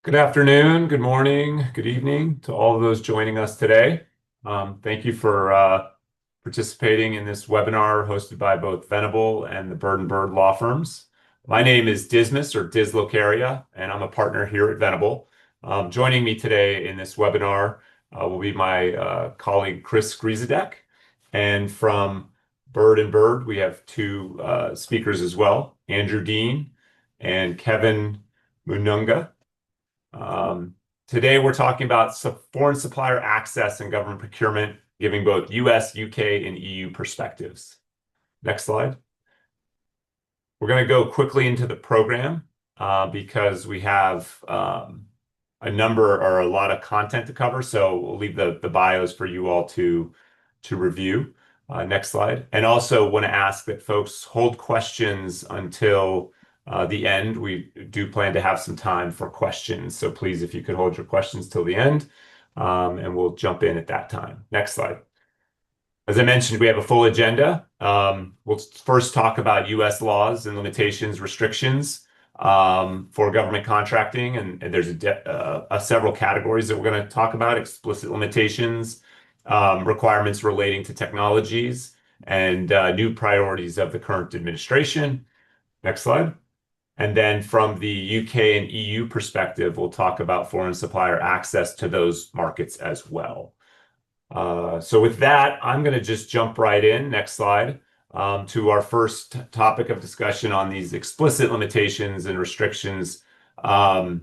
Good afternoon, good morning, good evening to all of those joining us today. Thank you for participating in this webinar hosted by both Venable and the Bird and Bird law firms. My name is Dismas or Dislocaria, and I'm a partner here at Venable. Joining me today in this webinar will be my colleague Chris Griezadek. And from Bird and Bird, we have two speakers as well, Andrew Dean and Kevin Mununga. Today we're talking about foreign supplier access and government procurement, giving both US, UK, and EU perspectives. Next slide. We're going to go quickly into the program because we have a lot of content to cover, so we'll leave the bios for you all to review. Next slide. And also want to ask that folks hold questions until the end. We do plan to have some time for questions. So please, if you could hold your questions till the end, and we'll jump in at that time. Next slide. As I mentioned, we have a full agenda. We'll first talk about US laws and limitations, restrictions for government contracting. And there's several categories that we're going to talk about: explicit limitations, requirements relating to technologies, and new priorities of the current administration. Next slide. And then from the UK and EU perspective, we'll talk about foreign supplier access to those markets as well. So with that, I'm going to just jump right in, next slide, to our first topic of discussion on these explicit limitations and restrictions. And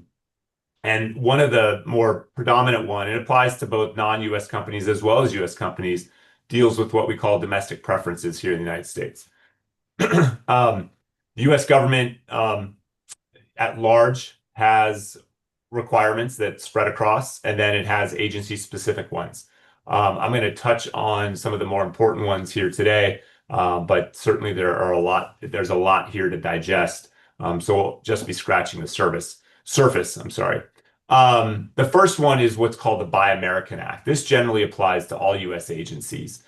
one of the more predominant one, it applies to both non-US companies as well as US companies, deals with what we call domestic preferences here in the United States. The US government at large has requirements that spread across, and then it has agency-specific ones. I'm going to touch on some of the more important ones here today, but certainly there's a lot here to digest. So we'll just be scratching the surface, I'm sorry. The first one is what's called the Buy American Act. This generally applies to all US agencies.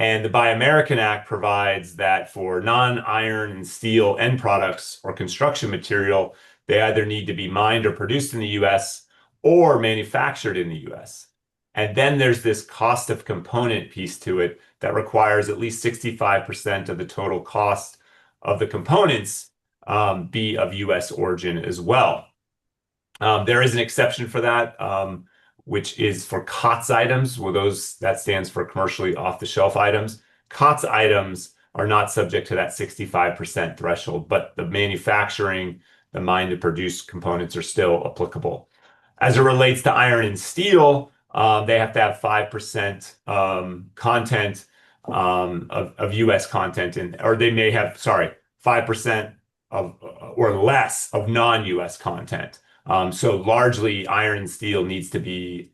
And the Buy American Act provides that for non-iron and steel end products or construction material, they either need to be mined or produced in the US or manufactured in the US. And then there's this cost of component piece to it that requires at least 65% of the total cost of the components be of US origin as well. There is an exception for that, which is for COTS items. Well, that stands for commercially off-the-shelf items. COTS items are not subject to that 65% threshold, but the manufacturing, the mined and produced components are still applicable. As it relates to iron and steel, they have to have 5% content of US content, or they may have, 5% or less of non-US content. So largely iron and steel needs to be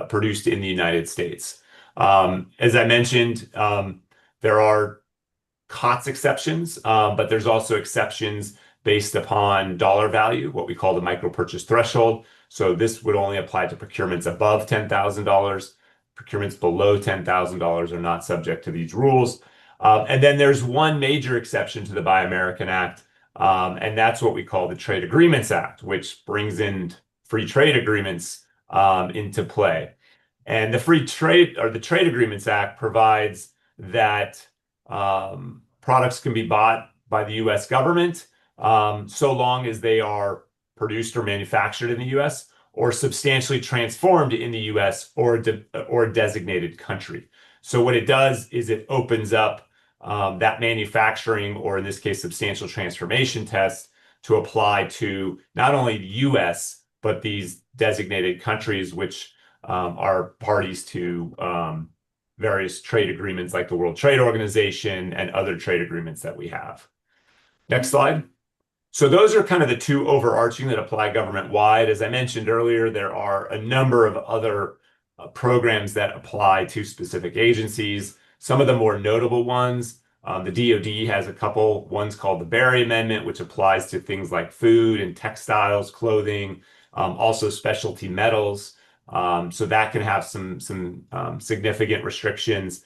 produced in the United States. As I mentioned, there are COTS exceptions, but there's also exceptions based upon dollar value, what we call the micro purchase threshold. So this would only apply to procurements above $10,000. Procurements below $10,000 are not subject to these rules. And then there's one major exception to the Buy American Act, and that's what we call the Trade Agreements Act, which brings in free trade agreements into play. And the Trade Agreements Act provides that products can be bought by the US government so long as they are produced or manufactured in the US or substantially transformed in the US or a designated country. So what it does is it opens up that manufacturing, or in this case, substantial transformation test, to apply to not only the US, but these designated countries, which are parties to various trade agreements like the World Trade Organization and other trade agreements that we have. Next slide. So those are kind of the two overarching that apply government-wide. As I mentioned earlier, there are a number of other programs that apply to specific agencies. Some of the more notable ones, the DoD has a couple. One's called the Berry Amendment, which applies to things like food and textiles, clothing, also specialty metals. So that can have some significant restrictions.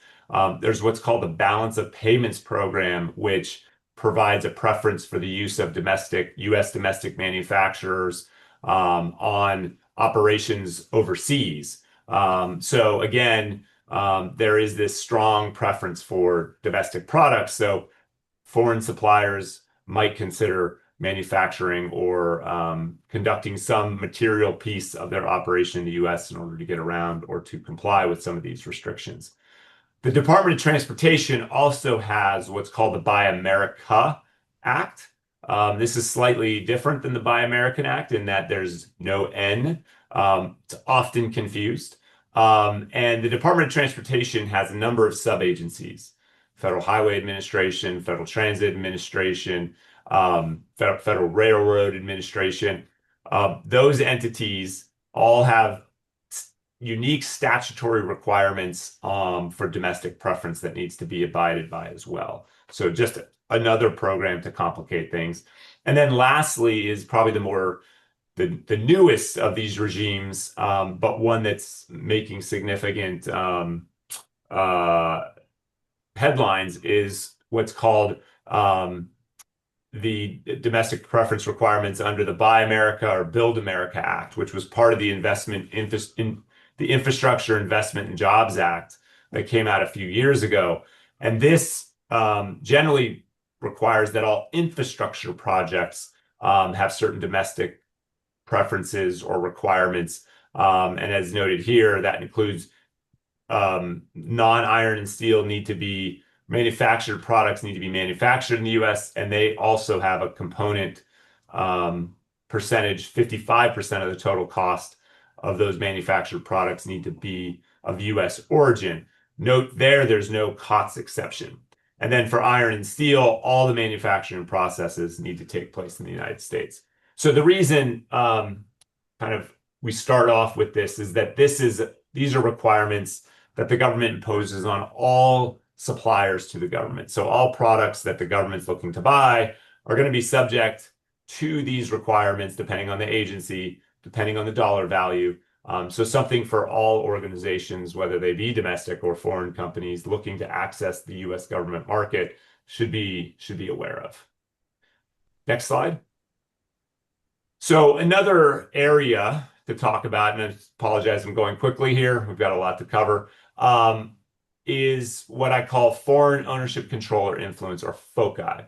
There's what's called the Balance of Payments Program, which provides a preference for the use of U.S. domestic manufacturers on operations overseas. So again, there is this strong preference for domestic products. So foreign suppliers might consider manufacturing or conducting some material piece of their operation in the US in order to get around or to comply with some of these restrictions. The Department of Transportation also has what's called the Buy America Act. This is slightly different than the Buy American Act in that there's no N. It's often confused. And the Department of Transportation has a number of sub-agencies: Federal Highway Administration, Federal Transit Administration, Federal Railroad Administration. Those entities all have unique statutory requirements for domestic preference that needs to be abided by as well. So just another program to complicate things. And then lastly is probably the newest of these regimes, but one that's making significant headlines, is what's called the domestic preference requirements under the Buy America or Build America Act, which was part of the Infrastructure Investment and Jobs Act that came out a few years ago. And this generally requires that all infrastructure projects have certain domestic preferences or requirements. And as noted here, that includes non-iron and steel manufactured products need to be manufactured in the US, and they also have a component percentage. 55% of the total cost of those manufactured products need to be of US origin. Note there's no COTS exception. And then for iron and steel, all the manufacturing processes need to take place in the United States. So the reason we start off with this is that these are requirements that the government imposes on all suppliers to the government. So all products that the government's looking to buy are going to be subject to these requirements, depending on the agency, depending on the dollar value. So something for all organizations, whether they be domestic or foreign companies looking to access the US government market, should be aware of. Next slide. So another area to talk about, and I apologize, I'm going quickly here, we've got a lot to cover, is what I call foreign ownership, control, or influence, or FOCI.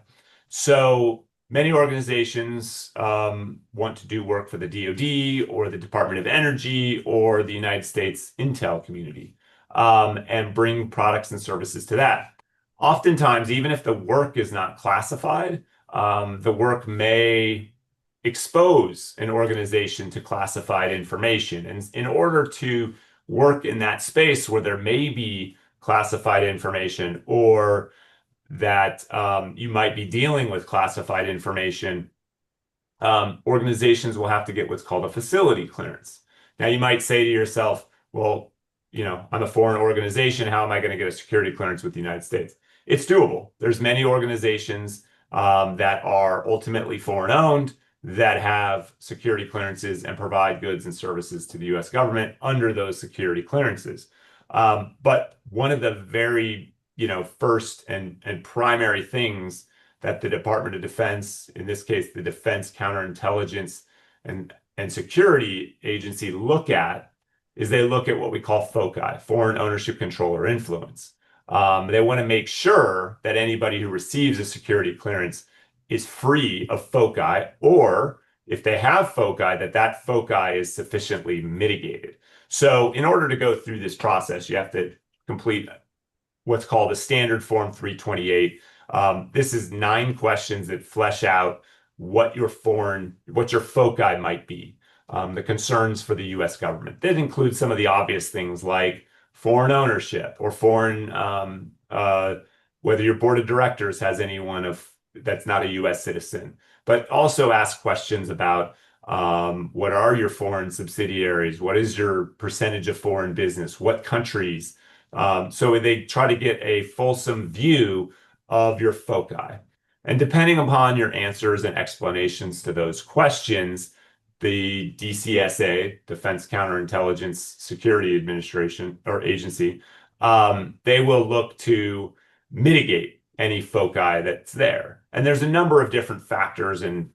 So many organizations want to do work for the DoD or the Department of Energy or the United States intel community, and bring products and services to that. Oftentimes, even if the work is not classified, the work may expose an organization to classified information. And in order to work in that space where there may be classified information, or that you might be dealing with classified information, organizations will have to get what's called a facility clearance. Now, you might say to yourself, well, I'm a foreign organization. How am I going to get a security clearance with the United States? It's doable. There's many organizations that are ultimately foreign owned that have security clearances and provide goods and services to the US government under those security clearances. But one of the very, first and primary things that the Department of Defense, in this case, the Defense Counterintelligence and Security Agency, look at is they look at what we call FOCI, foreign ownership, control, or influence. They want to make sure that anybody who receives a security clearance is free of FOCI, or if they have FOCI, that FOCI is sufficiently mitigated. So in order to go through this process, you have to complete what's called a standard Form 328. This is 9 questions that flesh out what your FOCI might be, the concerns for the US government. That includes some of the obvious things like foreign ownership or foreign, whether your board of directors has anyone that's not a US citizen, but also ask questions about what are your foreign subsidiaries? What is your percentage of foreign business? What countries? So they try to get a fulsome view of your FOCI. And depending upon your answers and explanations to those questions, the DCSA, Defense Counterintelligence Security Administration or Agency, they will look to mitigate any foci that's there. And there's a number of different factors and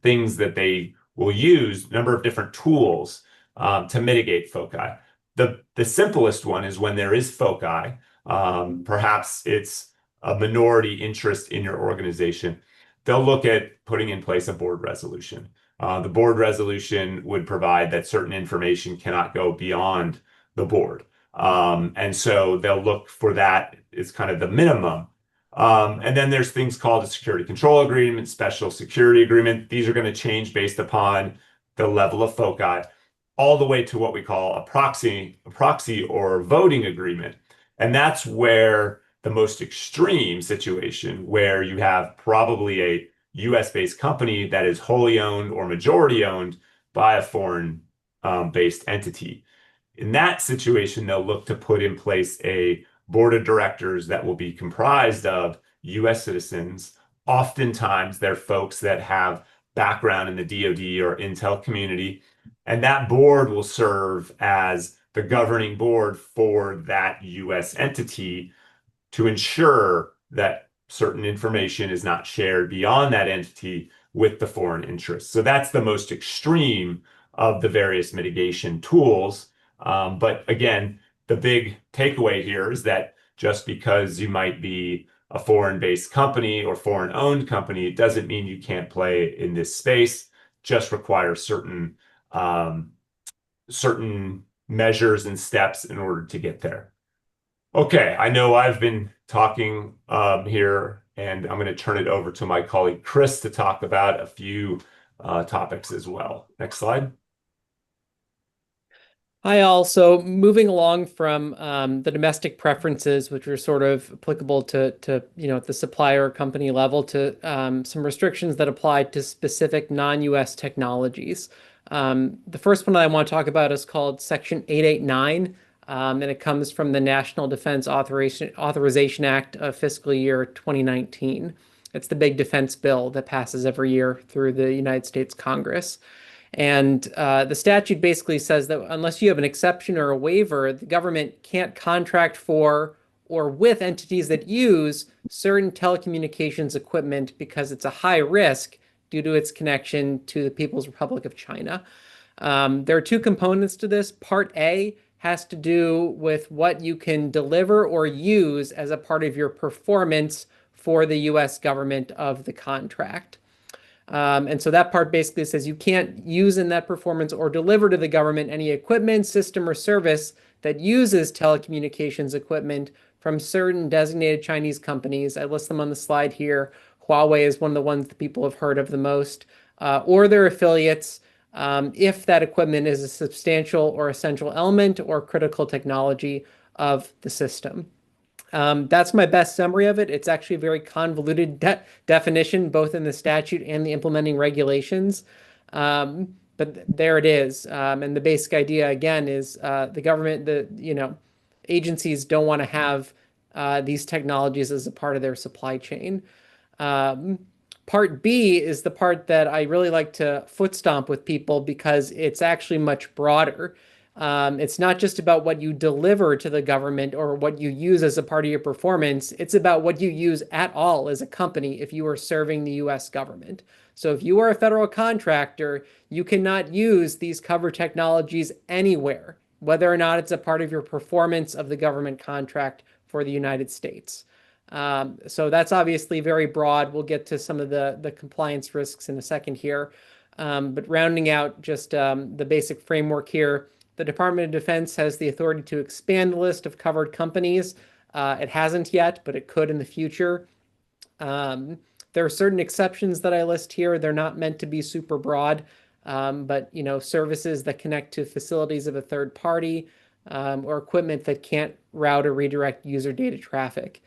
things that they will use, a number of different tools to mitigate foci. The simplest one is when there is foci, perhaps it's a minority interest in your organization. They'll look at putting in place a board resolution. The board resolution would provide that certain information cannot go beyond the board. And so they'll look for that as kind of the minimum. And then there's things called a security control agreement, special security agreement. These are going to change based upon the level of foci, all the way to what we call a proxy or voting agreement. And that's where the most extreme situation, where you have probably a US-based company that is wholly owned or majority owned by a foreign based entity. In that situation, they'll look to put in place a board of directors that will be comprised of US citizens. Oftentimes, they're folks that have background in the DoD or intel community, and that board will serve as the governing board for that US entity to ensure that certain information is not shared beyond that entity with the foreign interests. So that's the most extreme of the various mitigation tools. But again, the big takeaway here is that just because you might be a foreign-based company or foreign-owned company, it doesn't mean you can't play in this space. Just requires certain measures and steps in order to get there. Okay, I know I've been talking here, and I'm going to turn it over to my colleague Chris to talk about a few topics as well. Next slide. Hi, all. So moving along from the domestic preferences, which are sort of applicable to at the supplier company level, to some restrictions that apply to specific non-US technologies. The first one that I want to talk about is called Section 889, and it comes from the National Defense Authorization Act of fiscal year 2019. It's the big defense bill that passes every year through the United States Congress. And the statute basically says that unless you have an exception or a waiver, the government can't contract for or with entities that use certain telecommunications equipment because it's a high risk due to its connection to the People's Republic of China. There are two components to this. Part A has to do with what you can deliver or use as a part of your performance for the US government of the contract. And so that part basically says you can't use in that performance or deliver to the government any equipment, system, or service that uses telecommunications equipment from certain designated Chinese companies. I list them on the slide here. Huawei is one of the ones that people have heard of the most, or their affiliates, if that equipment is a substantial or essential element or critical technology of the system. That's my best summary of it. It's actually a very convoluted definition, both in the statute and the implementing regulations. But there it is. And the basic idea, again, is the government, agencies don't want to have these technologies as a part of their supply chain. Part B is the part that I really like to foot stomp with people because it's actually much broader. It's not just about what you deliver to the government or what you use as a part of your performance. It's about what you use at all as a company if you are serving the US government. So if you are a federal contractor, you cannot use these cover technologies anywhere, whether or not it's a part of your performance of the government contract for the United States. So that's obviously very broad. We'll get to some of the compliance risks in a second here. But rounding out just the basic framework here, the Department of Defense has the authority to expand the list of covered companies. It hasn't yet, but it could in the future. There are certain exceptions that I list here. They're not meant to be super broad, but services that connect to facilities of a third party or equipment that can't route or redirect user data traffic.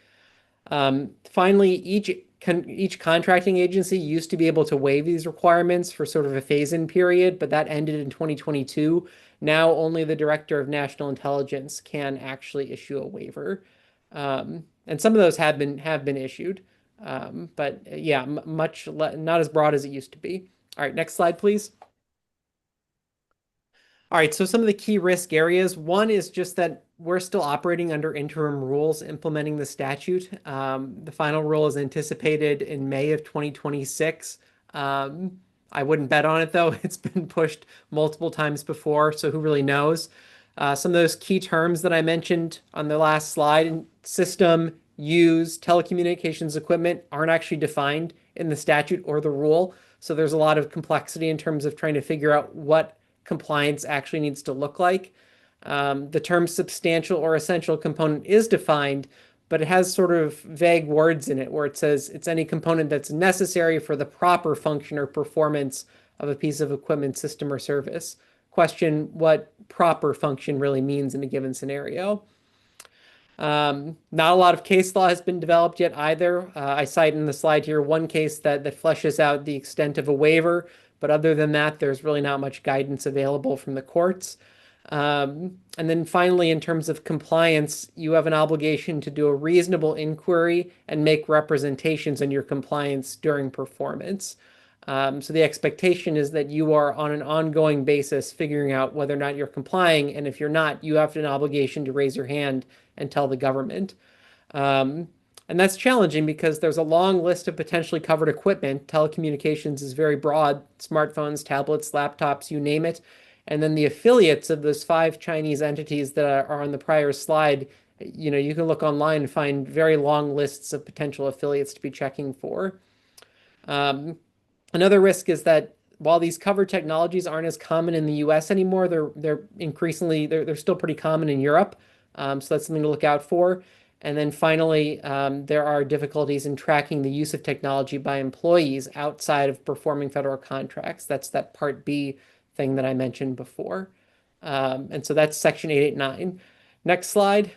Finally, each contracting agency used to be able to waive these requirements for sort of a phase-in period, but that ended in 2022. Now only the Director of National Intelligence can actually issue a waiver. And some of those have been issued. But yeah, not as broad as it used to be. All right, next slide, please. All right, so some of the key risk areas. One is just that we're still operating under interim rules implementing the statute. The final rule is anticipated in May of 2026. Um, I wouldn't bet on it though. It's been pushed multiple times before, so who really knows? Some of those key terms that I mentioned on the last slide, system, use, telecommunications equipment, aren't actually defined in the statute or the rule. So there's a lot of complexity in terms of trying to figure out what compliance actually needs to look like. The term substantial or essential component is defined, but it has sort of vague words in it where it says it's any component that's necessary for the proper function or performance of a piece of equipment, system, or service. Question what proper function really means in a given scenario. Not a lot of case law has been developed yet either. I cite in the slide here one case that fleshes out the extent of a waiver, but other than that, there's really not much guidance available from the courts. And then finally, in terms of compliance, you have an obligation to do a reasonable inquiry and make representations on your compliance during performance. So the expectation is that you are on an ongoing basis figuring out whether or not you're complying. And if you're not, you have an obligation to raise your hand and tell the government. Um, and that's challenging because there's a long list of potentially covered equipment. Telecommunications is very broad, smartphones, tablets, laptops, you name it. And then the affiliates of those five Chinese entities that are on the prior slide, you can look online and find very long lists of potential affiliates to be checking for. Um, Another risk is that while these covered technologies aren't as common in the US anymore, they're increasingly they're still pretty common in Europe. So that's something to look out for. And then finally, there are difficulties in tracking the use of technology by employees outside of performing federal contracts. That's that Part B thing that I mentioned before. And so that's Section 889. Next slide.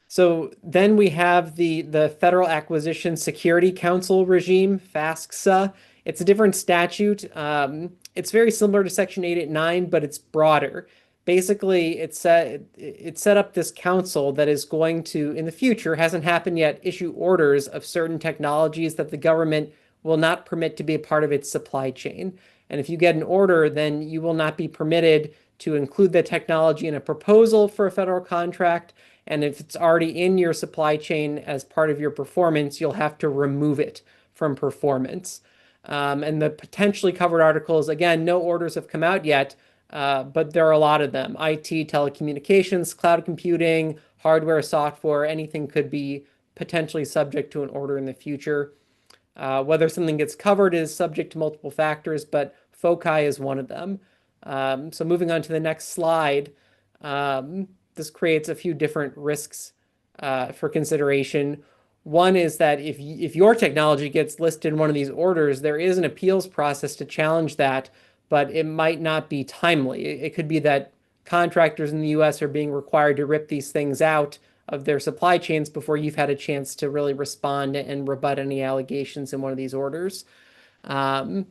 So then we have the Federal Acquisition Security Council regime, FASCSA. It's a different statute. It's very similar to Section 889, but it's broader. Basically, it set up this council that is going to, in the future, hasn't happened yet, issue orders of certain technologies that the government will not permit to be a part of its supply chain. And if you get an order, then you will not be permitted to include the technology in a proposal for a federal contract. And if it's already in your supply chain as part of your performance, you'll have to remove it from performance. And the potentially covered articles, again, no orders have come out yet, but there are a lot of them. IT, telecommunications, cloud computing, hardware, software, anything could be potentially subject to an order in the future. Whether something gets covered is subject to multiple factors, but foci is one of them. So moving on to the next slide, this creates a few different risks for consideration. One is that if your technology gets listed in one of these orders, there is an appeals process to challenge that, but it might not be timely. It could be that contractors in the US are being required to rip these things out of their supply chains before you've had a chance to really respond and rebut any allegations in one of these orders. Um,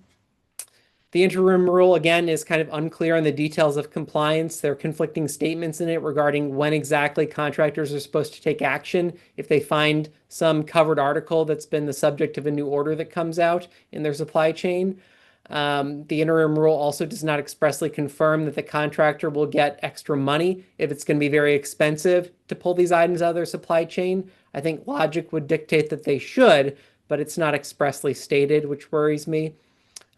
the interim rule, again, is kind of unclear on the details of compliance. There are conflicting statements in it regarding when exactly contractors are supposed to take action if they find some covered article that's been the subject of a new order that comes out in their supply chain. The interim rule also does not expressly confirm that the contractor will get extra money if it's going to be very expensive to pull these items out of their supply chain. I think logic would dictate that they should, but it's not expressly stated, which worries me.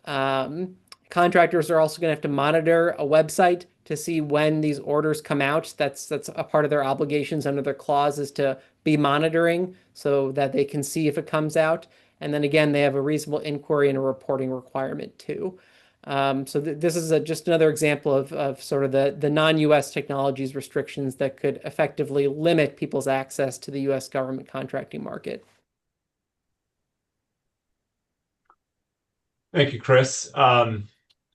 Um, Contractors are also going to have to monitor a website to see when these orders come out. That's a part of their obligations under their clause is to be monitoring so that they can see if it comes out. And then again, they have a reasonable inquiry and a reporting requirement too. So this is just another example of sort of the non-US technologies restrictions that could effectively limit people's access to the US government contracting market. Thank you, Chris.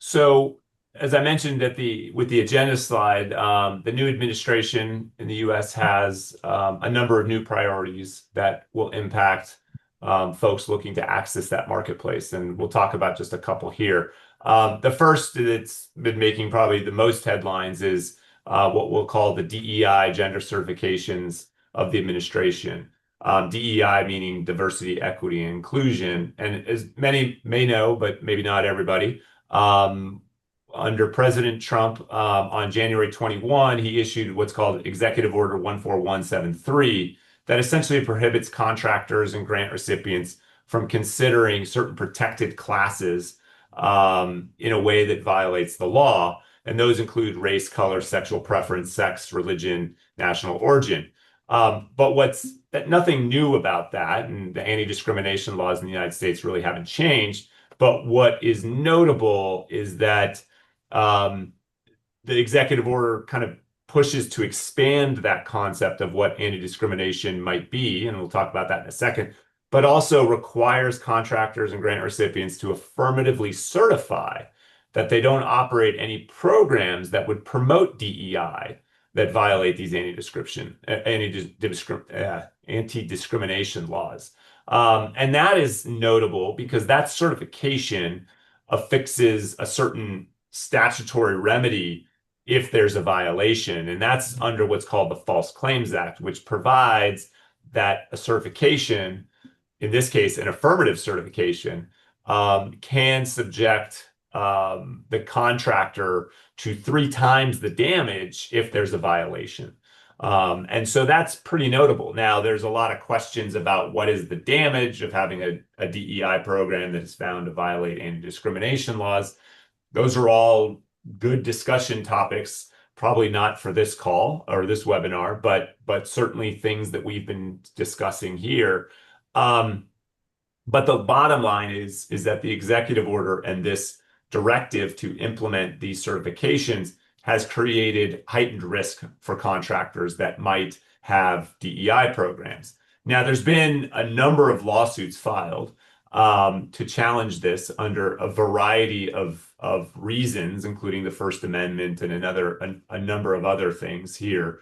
So as I mentioned with the agenda slide, the new administration in the U.S. has a number of new priorities that will impact folks looking to access that marketplace, and we'll talk about just a couple here. The first that's been making probably the most headlines is what we'll call the DEI gender certifications of the administration. DEI meaning diversity, equity, and inclusion. And as many may know, but maybe not everybody, under President Trump, on January 21, he issued what's called Executive Order 14173 that essentially prohibits contractors and grant recipients from considering certain protected classes in a way that violates the law. And those include race, color, sexual preference, sex, religion, national origin. But what's nothing new about that, and the anti-discrimination laws in the United States really haven't changed. But what is notable is that um, the executive order kind of pushes to expand that concept of what anti-discrimination might be, and we'll talk about that in a second, but also requires contractors and grant recipients to affirmatively certify that they don't operate any programs that would promote DEI that violate these anti-discrimination laws. And that is notable because that certification affixes a certain statutory remedy if there's a violation. And that's under what's called the False Claims Act, which provides that a certification, in this case, an affirmative certification, can subject the contractor to 3 times the damage if there's a violation. And so that's pretty notable. Now, there's a lot of questions about what is the damage of having a DEI program that is found to violate anti-discrimination laws. Those are all good discussion topics, probably not for this call or this webinar, but certainly things that we've been discussing here. But the bottom line is that the executive order and this directive to implement these certifications has created heightened risk for contractors that might have DEI programs. Now, there's been a number of lawsuits filed to challenge this under a variety of reasons, including the First Amendment and a number of other things here.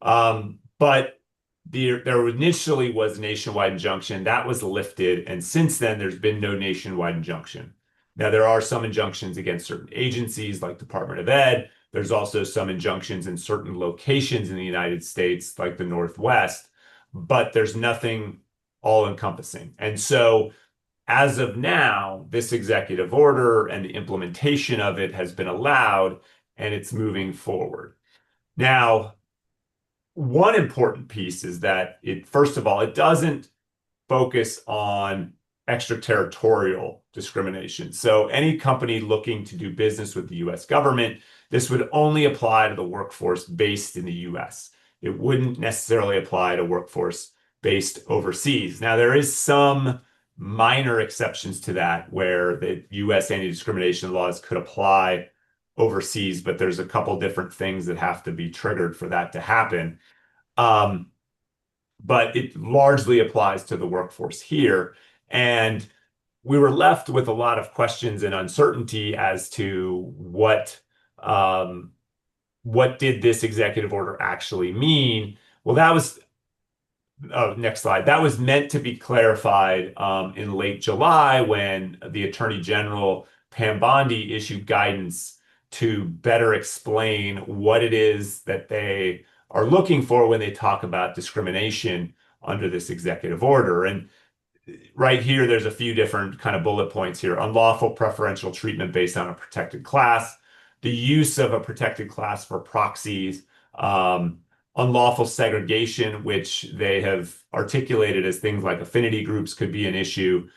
But there initially was a nationwide injunction that was lifted, and since then there's been no nationwide injunction. Now there are some injunctions against certain agencies like Department of Ed. There's also some injunctions in certain locations in the United States like the Northwest, but there's nothing all-encompassing. And so as of now, this executive order and the implementation of it has been allowed, and it's moving forward. Now, one important piece is that first of all, it doesn't focus on extraterritorial discrimination. So any company looking to do business with the US government, this would only apply to the workforce based in the US. It wouldn't necessarily apply to workforce based overseas. Now, there is some minor exceptions to that where the US anti-discrimination laws could apply overseas, but there's a couple different things that have to be triggered for that to happen. But it largely applies to the workforce here. And we were left with a lot of questions and uncertainty as to what did this executive order actually mean? Well, next slide. That was meant to be clarified in late July when the Attorney General Pam Bondi issued guidance to better explain what it is that they are looking for when they talk about discrimination under this executive order. And right here, there's a few different kind of bullet points here. Unlawful preferential treatment based on a protected class, the use of a protected class for proxies, unlawful segregation, which they have articulated as things like affinity groups could be an issue,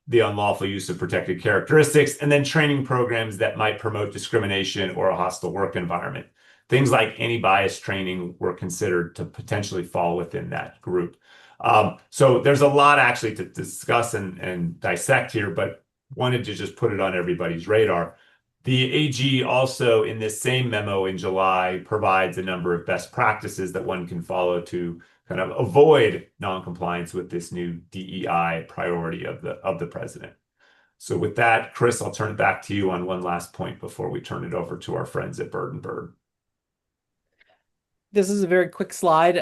the unlawful use of protected characteristics, and then training programs that might promote discrimination or a hostile work environment. Things like anti-bias training were considered to potentially fall within that group. So there's a lot actually to discuss and dissect here, but wanted to just put it on everybody's radar. The AG also, in this same memo in July, provides a number of best practices that one can follow to kind of avoid noncompliance with this new DEI priority of the president. So with that, Chris, I'll turn it back to you on one last point before we turn it over to our friends at Bird and Bird. This is a very quick slide.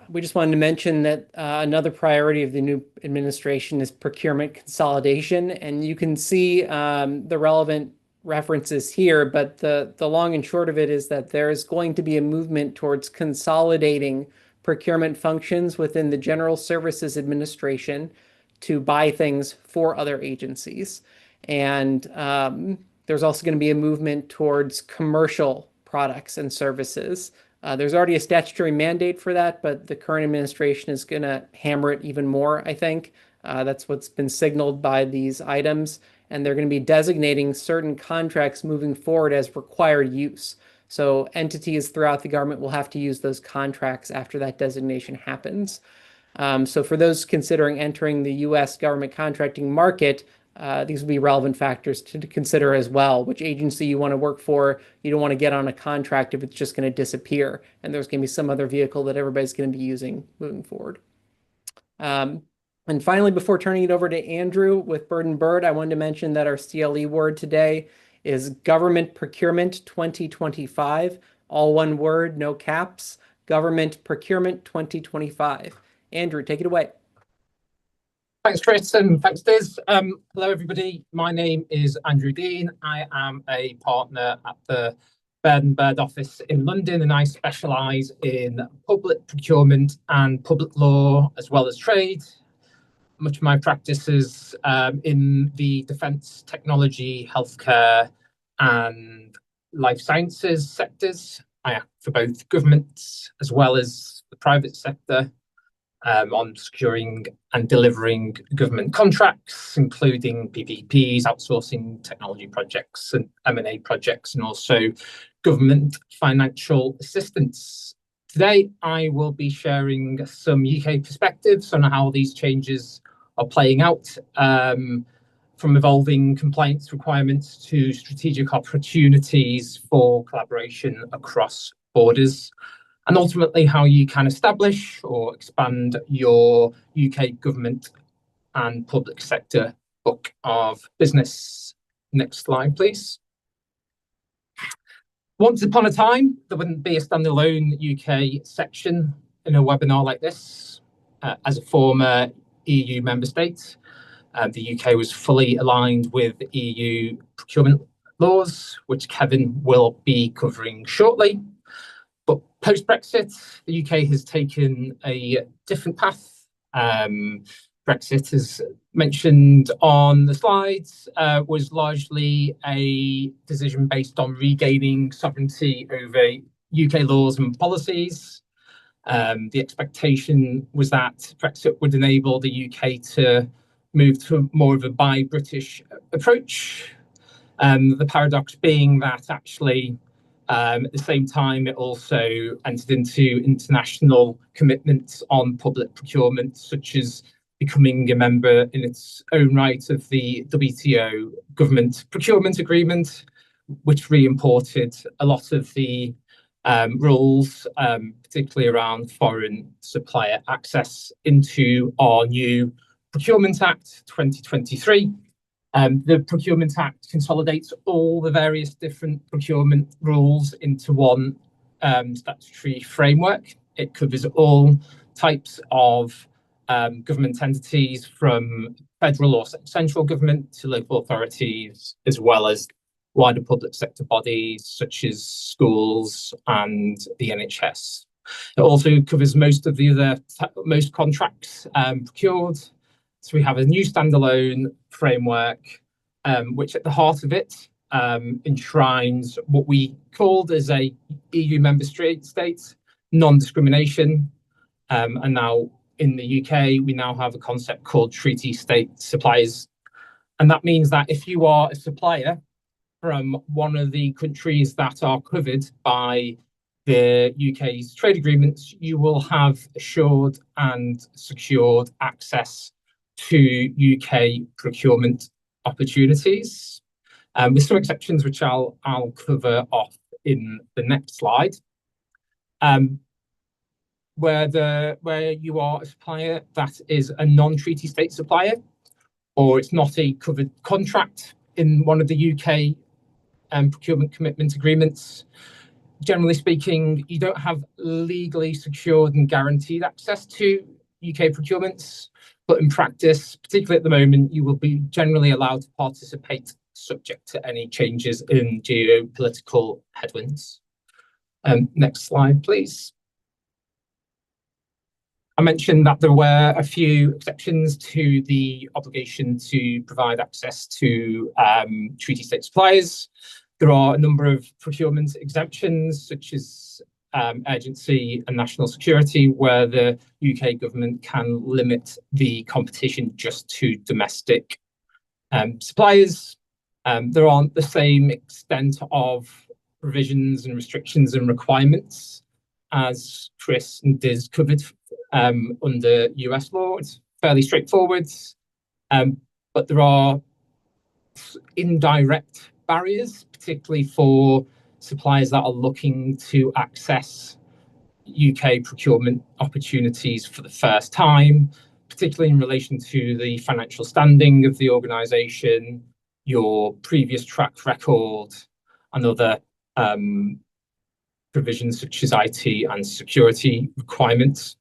We just wanted to mention that another priority of the new administration is procurement consolidation, and you can see the relevant references here, but the long and short of it is that there is going to be a movement towards consolidating procurement functions within the General Services Administration to buy things for other agencies. And There's also going to be a movement towards commercial products and services. There's already a statutory mandate for that, but the current administration is going to hammer it even more, I think. That's what's been signaled by these items. And they're going to be designating certain contracts moving forward as required use. So entities throughout the government will have to use those contracts after that designation happens. So for those considering entering the U.S. government contracting market, these will be relevant factors to consider as well. Which agency you want to work for. You don't want to get on a contract if it's just going to disappear, and there's going to be some other vehicle that everybody's going to be using moving forward. And finally, before turning it over to Andrew with Bird and Bird, I wanted to mention that our CLE word today is Government Procurement 2025. All one word, no caps. Government Procurement 2025. Andrew, take it away. Thanks, Chris, and thanks, Diz. Hello, everybody. My name is Andrew Dean. I am a partner at the Bird and Bird office in London, and I specialise in public procurement and public law, as well as trade. Much of my practice is in the defence, technology, healthcare, and life sciences sectors. I act for both governments as well as the private sector. On securing and delivering government contracts, including PPPs, outsourcing technology projects and M&A projects, and also government financial assistance. Today, I will be sharing some UK perspectives on how these changes are playing out, from evolving compliance requirements to strategic opportunities for collaboration across borders, and ultimately how you can establish or expand your UK government and public sector book of business. Next slide, please. Once upon a time, there wouldn't be a standalone UK section in a webinar like this. As a former EU member state, the UK was fully aligned with EU procurement laws, which Kevin will be covering shortly. But post-Brexit, the UK has taken a different path. Brexit, as mentioned on the slides, was largely a decision based on regaining sovereignty over UK laws and policies. The expectation was that Brexit would enable the UK to move to more of a buy British approach. The paradox being that actually, at the same time, it also entered into international commitments on public procurement, such as becoming a member in its own right of the WTO Government Procurement Agreement, which re-imported a lot of the rules, particularly around foreign supplier access, into our new Procurement Act 2023. The Procurement Act consolidates all the various different procurement rules into one statutory framework. It covers all types of government entities, from federal or central government to local authorities, as well as wider public sector bodies such as schools and the NHS. It also covers most of the most contracts procured. So we have a new standalone framework, which at the heart of it enshrines what we called as a EU member state non-discrimination. And now in the UK, we now have a concept called treaty state suppliers. And that means that if you are a supplier from one of the countries that are covered by the UK's trade agreements, you will have assured and secured access to UK procurement opportunities, with some exceptions which I'll cover off in the next slide. Where you are a supplier that is a non-treaty state supplier, or it's not a covered contract in one of the UK procurement commitment agreements, generally speaking, you don't have legally secured and guaranteed access to UK procurements. But in practice, particularly at the moment, you will be generally allowed to participate, subject to any changes in geopolitical headwinds. Next slide, please. I mentioned that there were a few exceptions to the obligation to provide access to treaty state suppliers. There are a number of procurement exemptions, such as urgency and national security, where the UK government can limit the competition just to domestic suppliers. There aren't the same extent of provisions and restrictions and requirements as Chris and Diz covered under US law. It's fairly straightforward, but there are indirect barriers, particularly for suppliers that are looking to access UK procurement opportunities for the first time, particularly in relation to the financial standing of the organisation, your previous track record, and other provisions such as IT and security requirements.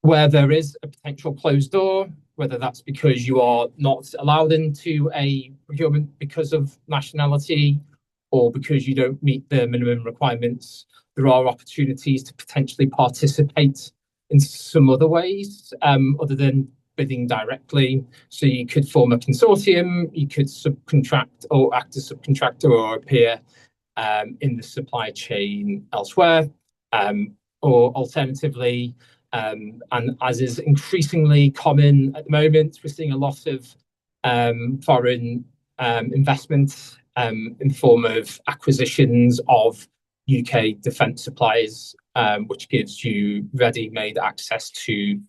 Where there is a potential closed door, whether that's because you are not allowed into a procurement because of nationality or because you don't meet the minimum requirements, there are opportunities to potentially participate in some other ways other than bidding directly. So you could form a consortium, you could subcontract or act as subcontractor or appear in the supply chain elsewhere, or alternatively, and as is increasingly common at the moment, we're seeing a lot of foreign investment in the form of acquisitions of UK defence supplies, which gives you ready-made access to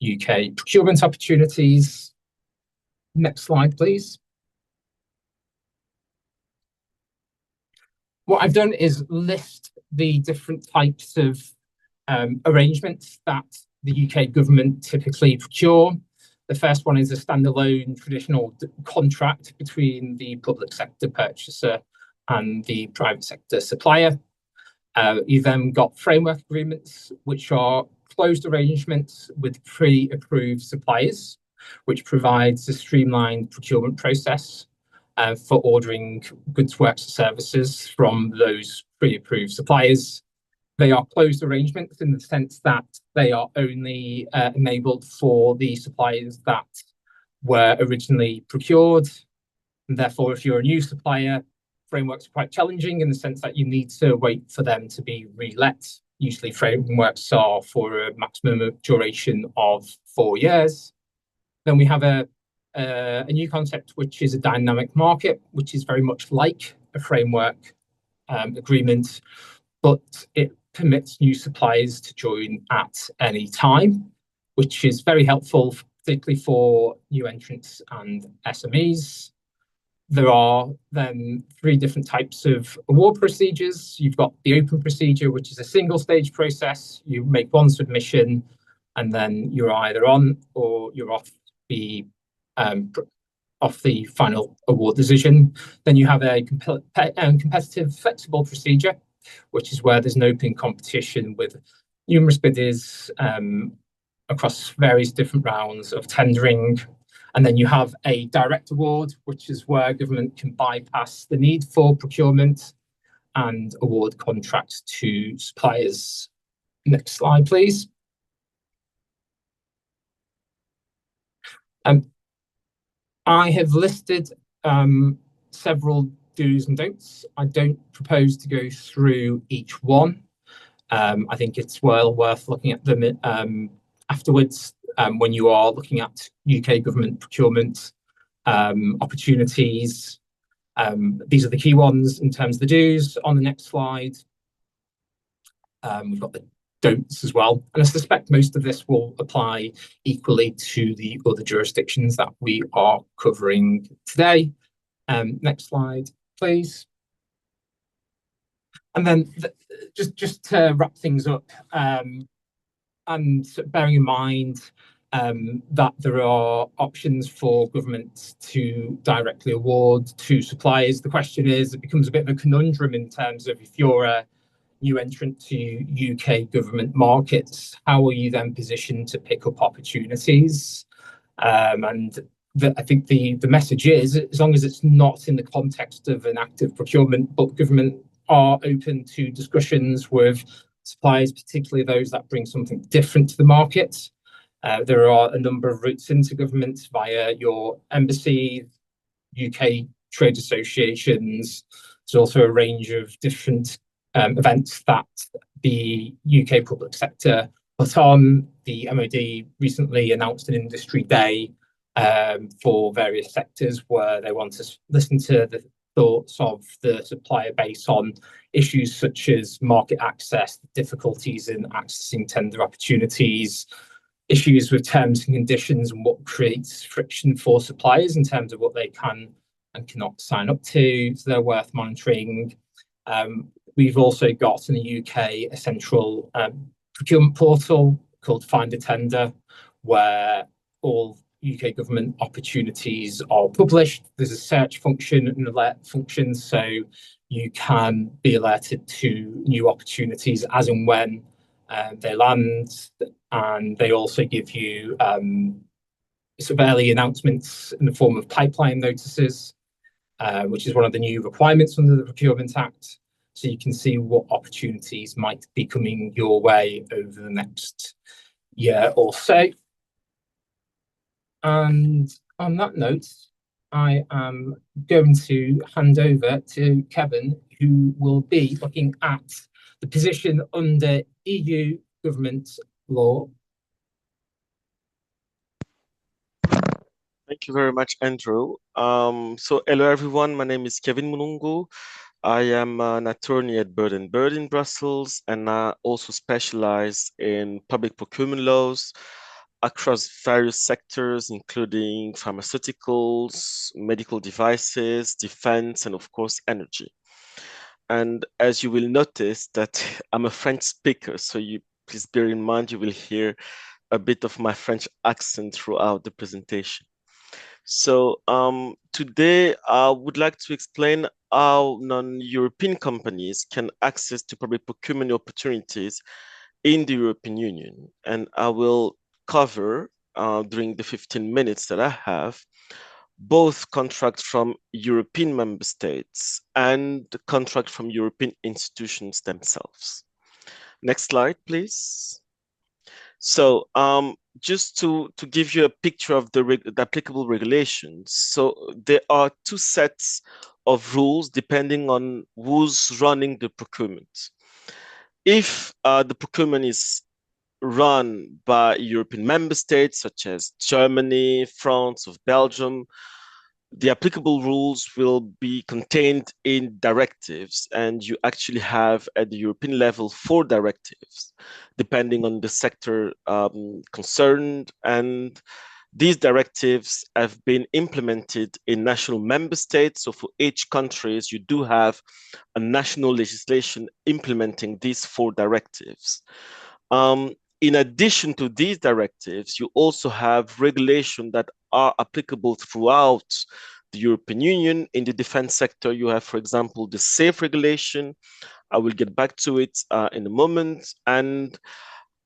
UK procurement opportunities. Next slide, please. What I've done is list the different types of arrangements that the UK government typically procure. The first one is a standalone traditional contract between the public sector purchaser and the private sector supplier. You've then got framework agreements, which are closed arrangements with pre-approved suppliers, which provides a streamlined procurement process for ordering goods, works, and services from those pre-approved suppliers. They are closed arrangements in the sense that they are only enabled for the suppliers that were originally procured. And therefore, if you're a new supplier, frameworks are quite challenging in the sense that you need to wait for them to be relet. Usually frameworks are for a maximum duration of 4 years. Then we have a new concept, which is a dynamic market, which is very much like a framework agreement, but it permits new suppliers to join at any time, which is very helpful, particularly for new entrants and SMEs. There are then 3 different types of award procedures. You've got the open procedure, which is a single stage process. You make one submission and then you're either on or you're off the final award decision. Then you have a competitive flexible procedure, which is where there's an open competition with numerous bidders across various different rounds of tendering. And then you have a direct award, which is where government can bypass the need for procurement and award contracts to suppliers. Next slide, please. I have listed several do's and don'ts. I don't propose to go through each one. I think it's well worth looking at them afterwards when you are looking at UK government procurement opportunities. These are the key ones in terms of the do's. On the next slide, we've got the don'ts as well. And I suspect most of this will apply equally to the other jurisdictions that we are covering today. Next slide, please. And then just to wrap things up, and bearing in mind that there are options for government to directly award to suppliers, the question is, it becomes a bit of a conundrum in terms of if you're a new entrant to UK government markets, how are you then positioned to pick up opportunities? And I think the message is, as long as it's not in the context of an active procurement, but government are open to discussions with suppliers, particularly those that bring something different to the market. There are a number of routes into government via your embassy, UK trade associations. There's also a range of different events that the UK public sector put on. The MOD recently announced an industry day for various sectors where they want to listen to the thoughts of the supplier base on issues such as market access, difficulties in accessing tender opportunities, issues with terms and conditions, and what creates friction for suppliers in terms of what they can and cannot sign up to. So they're worth monitoring. We've also got in the UK a central procurement portal called Find a Tender, where all UK government opportunities are published. There's a search function and alert function, so you can be alerted to new opportunities as and when they land. And they also give you sort of early announcements in the form of pipeline notices, which is one of the new requirements under the Procurement Act. So you can see what opportunities might be coming your way over the next year or so. And on that note, I am going to hand over to Kevin, who will be looking at the position under EU government law. Thank you very much, Andrew. So hello, everyone. My name is Kevin Munungu. I am an attorney at Bird & Bird in Brussels, and I also specialize in public procurement laws across various sectors, including pharmaceuticals, medical devices, defense, and of course, energy. And as you will notice that I'm a French speaker, so you please bear in mind you will hear a bit of my French accent throughout the presentation. So today I would like to explain how non-European companies can access to public procurement opportunities in the European Union. And I will cover during the 15 minutes that I have both contracts from European member states and the contract from European institutions themselves. Next slide, please. So just to give you a picture of the applicable regulations, so there are two sets of rules depending on who's running the procurement. If the procurement is run by European member states such as Germany, France, or Belgium, the applicable rules will be contained in directives, and you actually have at the European level 4 directives, depending on the sector concerned. And these directives have been implemented in national member states. So for each country, you do have a national legislation implementing these 4 directives. In addition to these directives, you also have regulations that are applicable throughout the European Union. In the defense sector, you have, for example, the SAFE regulation. I will get back to it in a moment. And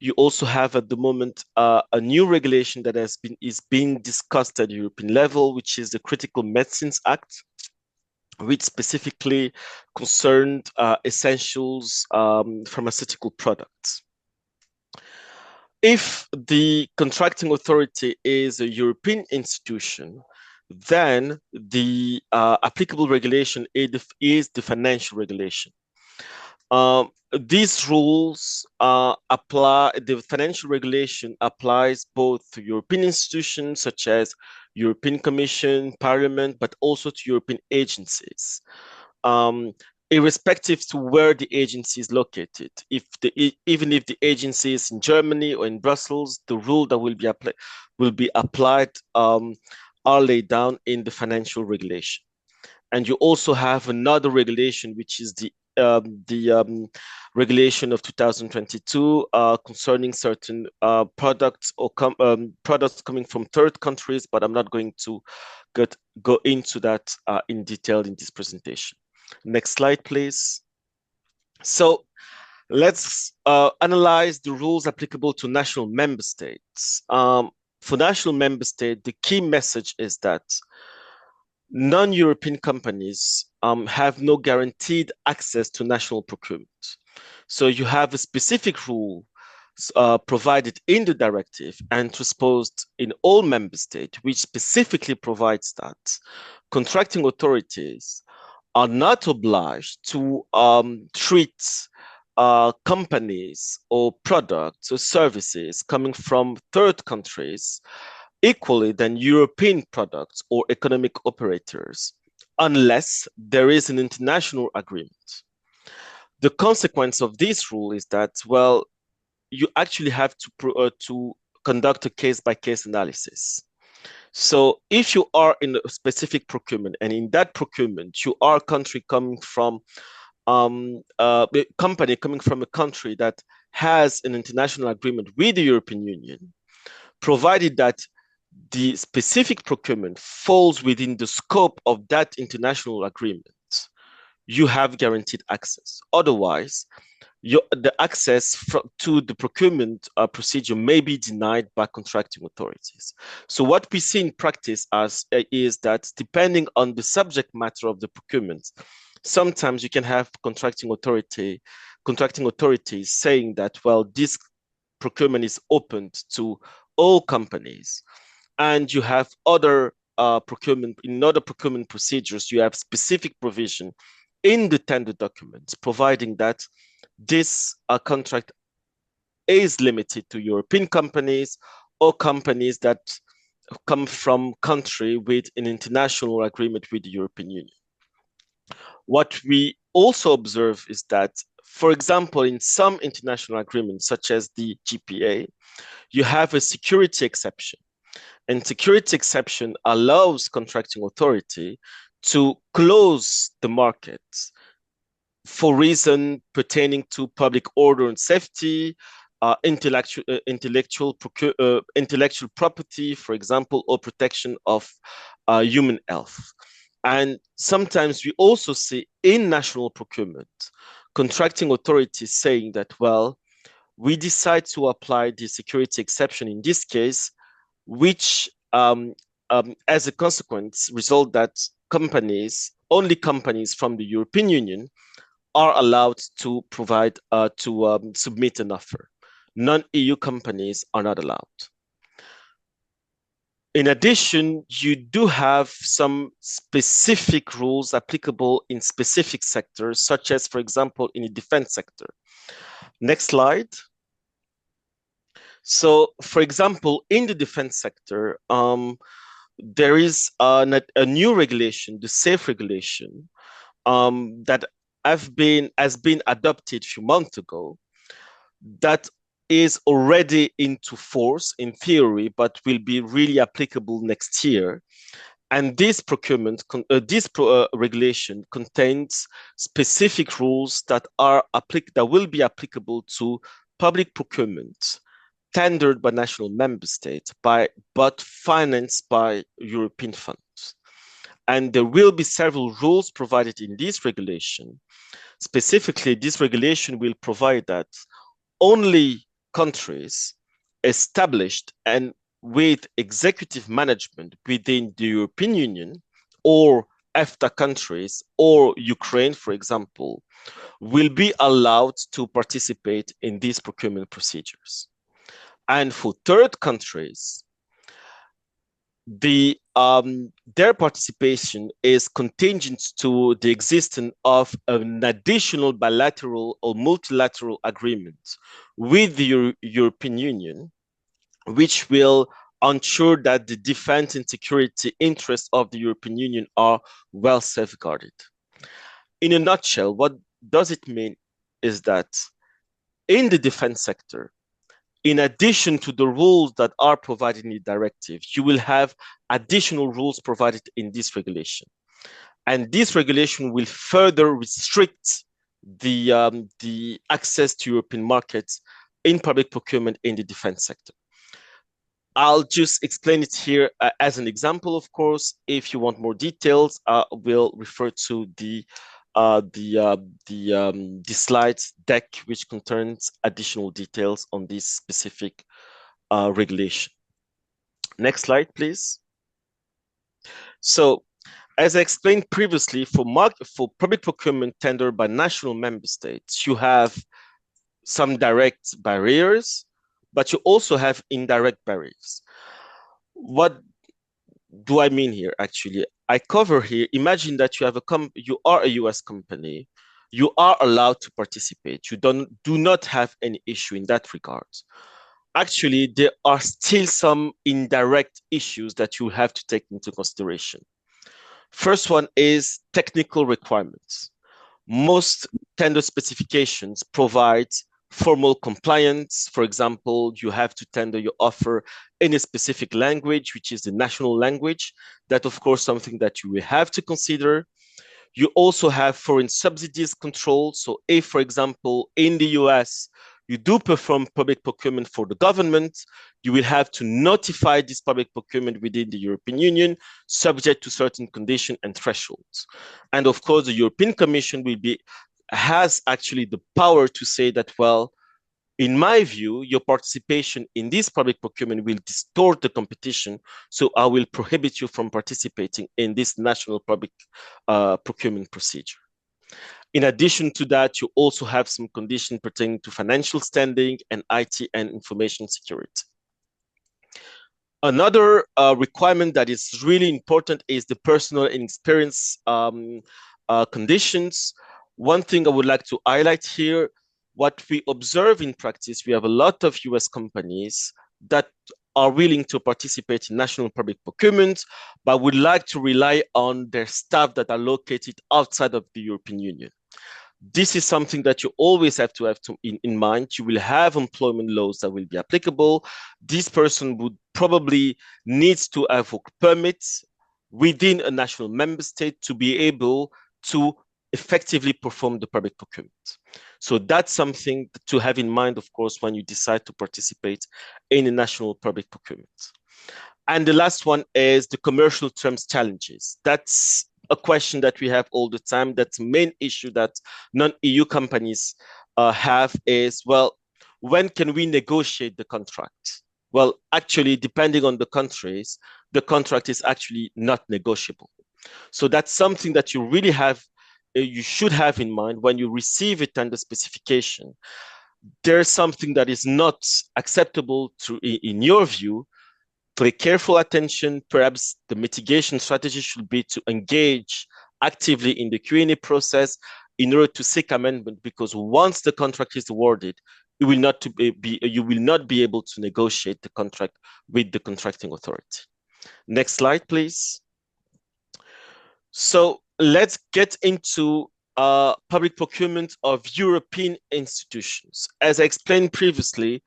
you also have at the moment a new regulation that is being discussed at the European level, which is the Critical Medicines Act, which specifically concerned essentials pharmaceutical products. If the contracting authority is a European institution, then the applicable regulation is the financial regulation. These rules apply, the financial regulation applies both to European institutions such as European Commission, Parliament, but also to European agencies. Irrespective to where the agency is located. Even if the agency is in Germany or in Brussels, the rule that will be applied are laid down in the financial regulation. And you also have another regulation, which is the regulation of 2022 concerning certain products or products coming from third countries, but I'm not going to go into that in detail in this presentation. Next slide, please. So let's analyze the rules applicable to national member states. For national member states, the key message is that non-European companies have no guaranteed access to national procurement. So you have a specific rule provided in the directive and transposed in all member states, which specifically provides that contracting authorities are not obliged to treat companies or products or services coming from third countries equally than European products or economic operators, unless there is an international agreement. The consequence of this rule is that, well, you actually have to conduct a case-by-case analysis. So if you are in a specific procurement, and in that procurement, you are a country coming from a company coming from a country that has an international agreement with the European Union, provided that the specific procurement falls within the scope of that international agreement, you have guaranteed access. Otherwise, the access to the procurement procedure may be denied by contracting authorities. So what we see in practice is that depending on the subject matter of the procurement, sometimes you can have contracting authorities saying that, well, this procurement is opened to all companies, and you have other procurement procedures, you have specific provision in the tender documents providing that this contract is limited to European companies or companies that come from country with an international agreement with the European Union. What we also observe is that, for example, in some international agreements, such as the GPA, you have a security exception. And security exception allows contracting authority to close the market for reason pertaining to public order and safety, intellectual property, for example, or protection of human health. And sometimes we also see in national procurement, contracting authorities saying that, well, we decide to apply the security exception in this case, which as a consequence result that only companies from the European Union are allowed to submit an offer. Non-EU companies are not allowed. In addition, you do have some specific rules applicable in specific sectors, such as, for example, in the defense sector. Next slide. So, for example, in the defense sector, there is a new regulation, the SAFE regulation, that has been adopted a few months ago, that is already into force in theory, but will be really applicable next year. And this regulation contains specific rules that will be applicable to public procurement tendered by national member states, but financed by European funds. And there will be several rules provided in this regulation. Specifically, this regulation will provide that only countries established and with executive management within the European Union or EFTA countries or Ukraine, for example, will be allowed to participate in these procurement procedures. And for third countries, their participation is contingent to the existence of an additional bilateral or multilateral agreement with the European Union, which will ensure that the defense and security interests of the European Union are well safeguarded. In a nutshell, what does it mean is that in the defense sector, in addition to the rules that are provided in the directive, you will have additional rules provided in this regulation. And this regulation will further restrict the access to European markets in public procurement in the defense sector. I'll just explain it here as an example, of course. If you want more details, we'll refer to the slide deck, which contains additional details on this specific regulation. Next slide, please. So As I explained previously, for public procurement tender by national member states, you have some direct barriers, but you also have indirect barriers. What do I mean here, actually? I cover here, imagine that you have you are a US company, you are allowed to participate. You do not have any issue in that regard. Actually, there are still some indirect issues that you have to take into consideration. First one is technical requirements. Most tender specifications provide formal compliance. For example, you have to tender your offer in a specific language, which is the national language. That, of course, something that you will have to consider. You also have foreign subsidies control. So if, for example, in the US, you do perform public procurement for the government, you will have to notify this public procurement within the European Union, subject to certain conditions and thresholds. And of course, the European Commission has actually the power to say that, well, in my view, your participation in this public procurement will distort the competition, so I will prohibit you from participating in this national public procurement procedure. In addition to that, you also have some conditions pertaining to financial standing and IT and information security. Another requirement that is really important is the personal and experience conditions. One thing I would like to highlight here, what we observe in practice, we have a lot of US companies that are willing to participate in national public procurement, but would like to rely on their staff that are located outside of the European Union. This is something that you always have to in mind. You will have employment laws that will be applicable. This person would probably needs to have work permits within a national member state to be able to effectively perform the public procurement. So that's something to have in mind, of course, when you decide to participate in a national public procurement. And the last one is the commercial terms challenges. That's a question that we have all the time. That's the main issue that non-EU companies have is, well, when can we negotiate the contract? Well, actually, depending on the countries, the contract is actually not negotiable. So that's something that you really have, you should have in mind when you receive a tender specification. There's something that is not acceptable in your view. Pay careful attention. Perhaps the mitigation strategy should be to engage actively in the Q&A process in order to seek amendment, because once the contract is awarded, you will not be able to negotiate the contract with the contracting authority. Next slide, please. So let's get into public procurement of European institutions. As I explained previously,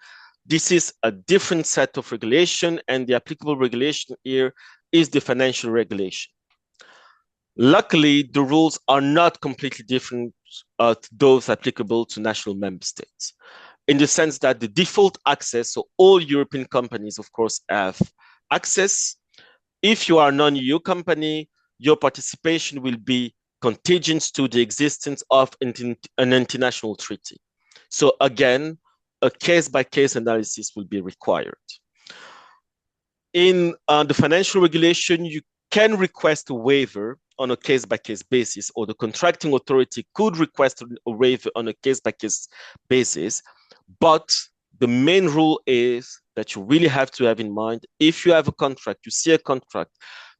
this is a different set of regulation, and the applicable regulation here is the financial regulation. Luckily, the rules are not completely different to those applicable to national member states, in the sense that the default access, so all European companies, of course, have access. If you are a non-EU company, your participation will be contingent to the existence of an international treaty. So again, a case-by-case analysis will be required. In the financial regulation, you can request a waiver on a case-by-case basis, or the contracting authority could request a waiver on a case-by-case basis. But the main rule is that you really have to have in mind, if you have a contract, you see a contract,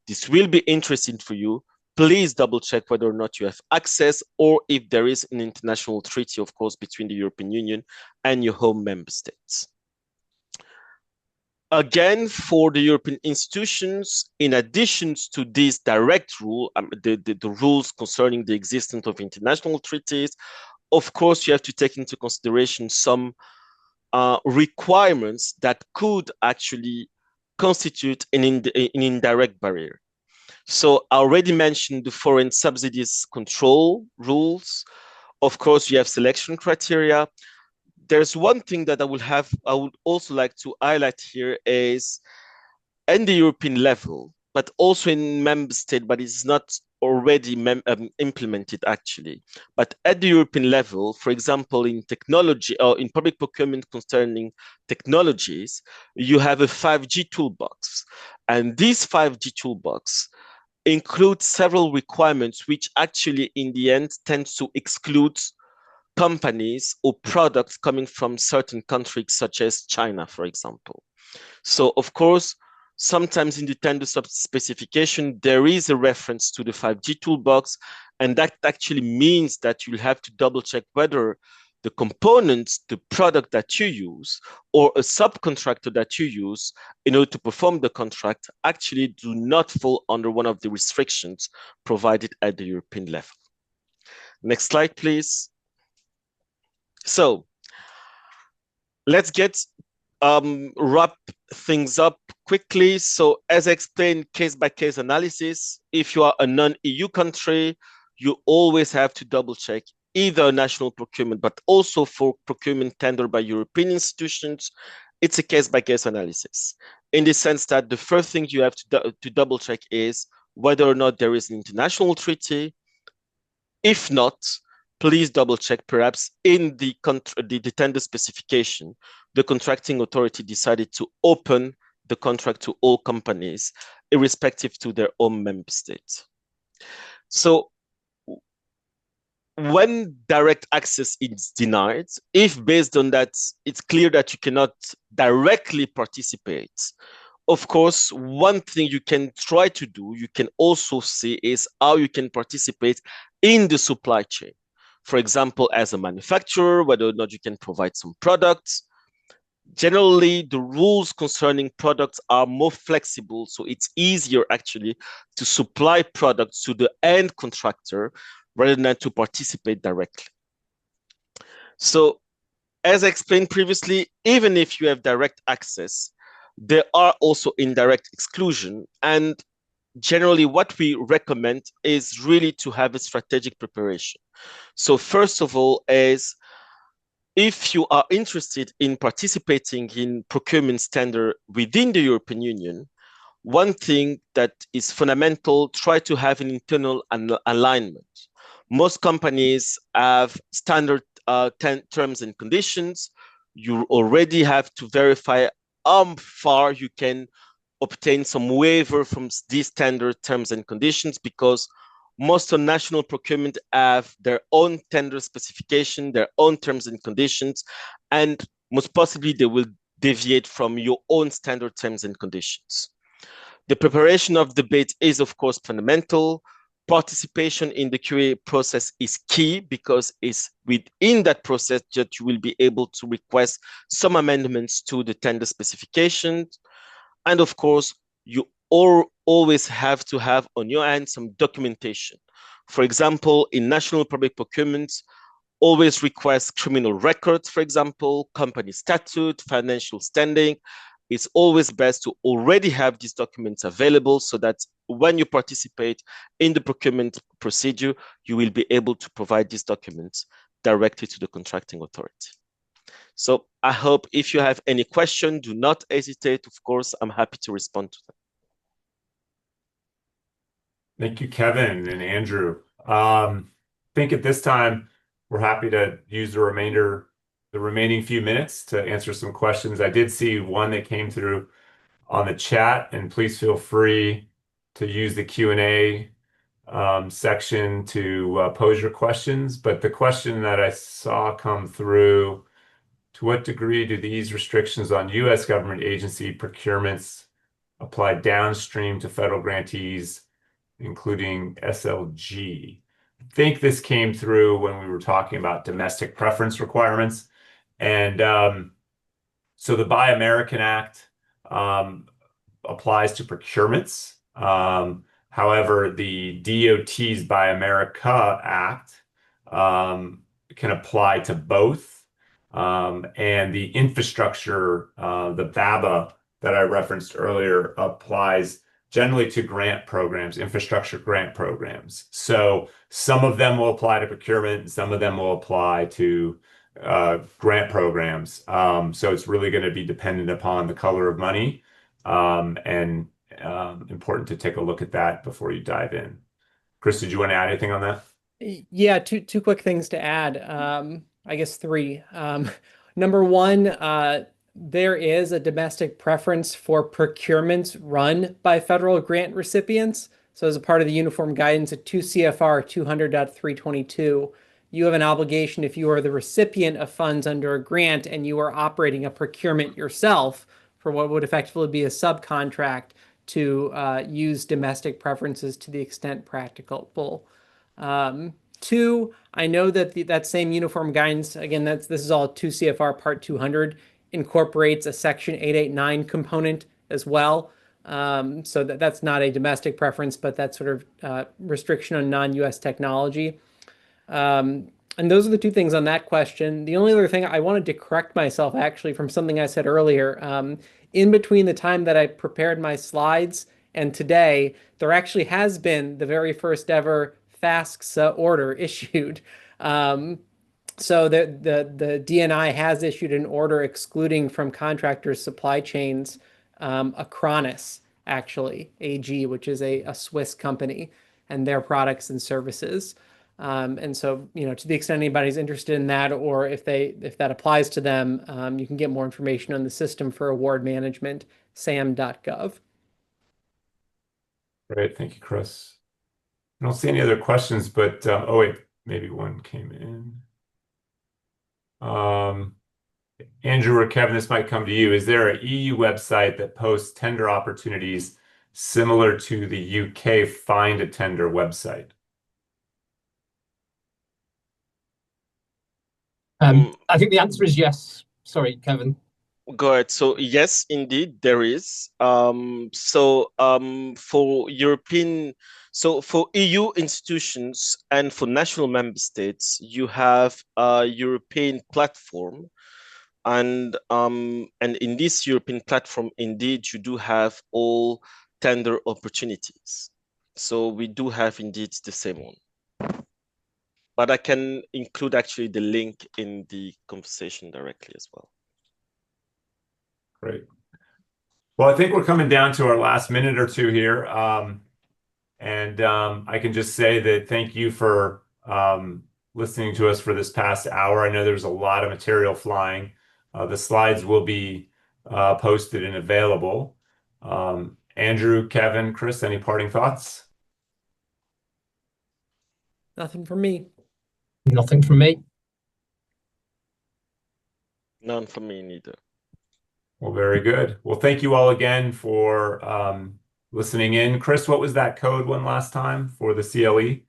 this will be interesting for you, please double check whether or not you have access, or if there is an international treaty, of course, between the European Union and your home member states. Again, for the European institutions, in addition to this direct rule, the rules concerning the existence of international treaties, of course, you have to take into consideration some requirements that could actually constitute an indirect barrier. So I already mentioned the foreign subsidies control rules. Of course, you have selection criteria. There's one thing that I would also like to highlight here is, at the European level, but also in member state, but it's not already implemented actually. But at the European level, for example, in technology or in public procurement concerning technologies, you have a 5G toolbox. And this 5G toolbox include several requirements which actually in the end tends to exclude companies or products coming from certain countries such as China, for example. So of course, sometimes in the tender specification, there is a reference to the 5G toolbox, and that actually means that you'll have to double check whether the components, the product that you use, or a subcontractor that you use in order to perform the contract actually do not fall under one of the restrictions provided at the European level. Next slide, please. So let's wrap things up quickly. So as I explained, case-by-case analysis, if you are a non-EU country, you always have to double check either national procurement, but also for procurement tender by European institutions, it's a case-by-case analysis. In the sense that the first thing you have to double check is whether or not there is an international treaty. If not, please double check perhaps in the tender specification, the contracting authority decided to open the contract to all companies, irrespective to their own member state. So when direct access is denied, if based on that, it's clear that you cannot directly participate, of course, one thing you can try to do, you can also see is how you can participate in the supply chain. For example, as a manufacturer, whether or not you can provide some products. Generally, the rules concerning products are more flexible, so it's easier actually to supply products to the end contractor rather than to participate directly. So, as I explained previously, even if you have direct access, there are also indirect exclusion. And generally, what we recommend is really to have a strategic preparation. So first of all, is if you are interested in participating in procurement tender within the European Union, one thing that is fundamental, try to have an internal alignment. Most companies have standard terms and conditions. You already have to verify how far you can obtain some waiver from these standard terms and conditions, because most of national procurement have their own tender specification, their own terms and conditions, and most possibly they will deviate from your own standard terms and conditions. The preparation of the bid is, of course, fundamental. Participation in the QA process is key, because it's within that process that you will be able to request some amendments to the tender specifications. And of course, you always have to have on your hand some documentation. For example, in national public procurement, always request criminal records, for example, company statute, financial standing. It's always best to already have these documents available so that when you participate in the procurement procedure, you will be able to provide these documents directly to the contracting authority. So I hope if you have any question, do not hesitate. Of course, I'm happy to respond to them. Thank you, Kevin and Andrew. I think at this time, we're happy to use the remaining few minutes to answer some questions. I did see one that came through on the chat, and please feel free to use the Q&A section to pose your questions. But the question that I saw come through, to what degree do these restrictions on U.S. government agency procurements apply downstream to federal grantees, including SLG? I think this came through when we were talking about domestic preference requirements. And so the Buy American Act applies to procurements. However, the DOT's Buy America Act can apply to both. And the infrastructure, the BABA that I referenced earlier, applies generally to grant programs, infrastructure grant programs. So some of them will apply to procurement, and some of them will apply to grant programs. So it's really going to be dependent upon the color of money, and important to take a look at that before you dive in. Chris, did you want to add anything on that? Yeah, two quick things to add. I guess three. Number one, there is a domestic preference for procurements run by federal grant recipients. So as a part of the uniform guidance at 2 CFR 200.322, you have an obligation if you are the recipient of funds under a grant and you are operating a procurement yourself for what would effectively be a subcontract to use domestic preferences to the extent practicable. Two, I know that that same uniform guidance, again, this is all 2 CFR Part 200, incorporates a Section 889 component as well. So that's not a domestic preference, but that sort of restriction on non-US technology. And those are the two things on that question. The only other thing I wanted to correct myself actually from something I said earlier. In between the time that I prepared my slides and today, there actually has been the very first ever FASCSA order issued. So the DNI has issued an order excluding from contractors' supply chains Acronis, actually, AG, which is a Swiss company, and their products and services. And so, to the extent anybody's interested in that, or if that applies to them, you can get more information on the System for Award Management, sam.gov. Great. Thank you, Chris. I don't see any other questions, but oh wait, maybe one came in. Andrew or Kevin, this might come to you. Is there an EU website that posts tender opportunities similar to the UK Find a Tender website? I think the answer is yes. Sorry, Kevin. Go ahead. So yes, indeed, there is. For EU institutions and for national member states, you have a European platform, and in this European platform, indeed, you do have all tender opportunities. So we do have indeed the same one. But I can include actually the link in the conversation directly as well. Great. Well, I think we're coming down to our last minute or two here. I can just say that thank you for listening to us for this past hour. I know there's a lot of material flying. The slides will be posted and available. Andrew, Kevin, Chris, any parting thoughts? Nothing from me. Nothing from me. None for me neither. Well, very good. Well, thank you all again for listening in. Chris, what was that code one last time for the CLE?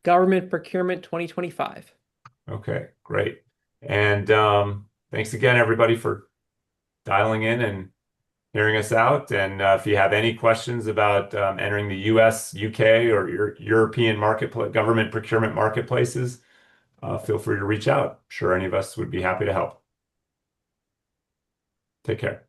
Government Procurement 2025. Okay, great. And thanks again, everybody, for dialing in and hearing us out. And if you have any questions about entering the US, UK, or your European government procurement marketplaces, feel free to reach out. I'm sure any of us would be happy to help. Take care.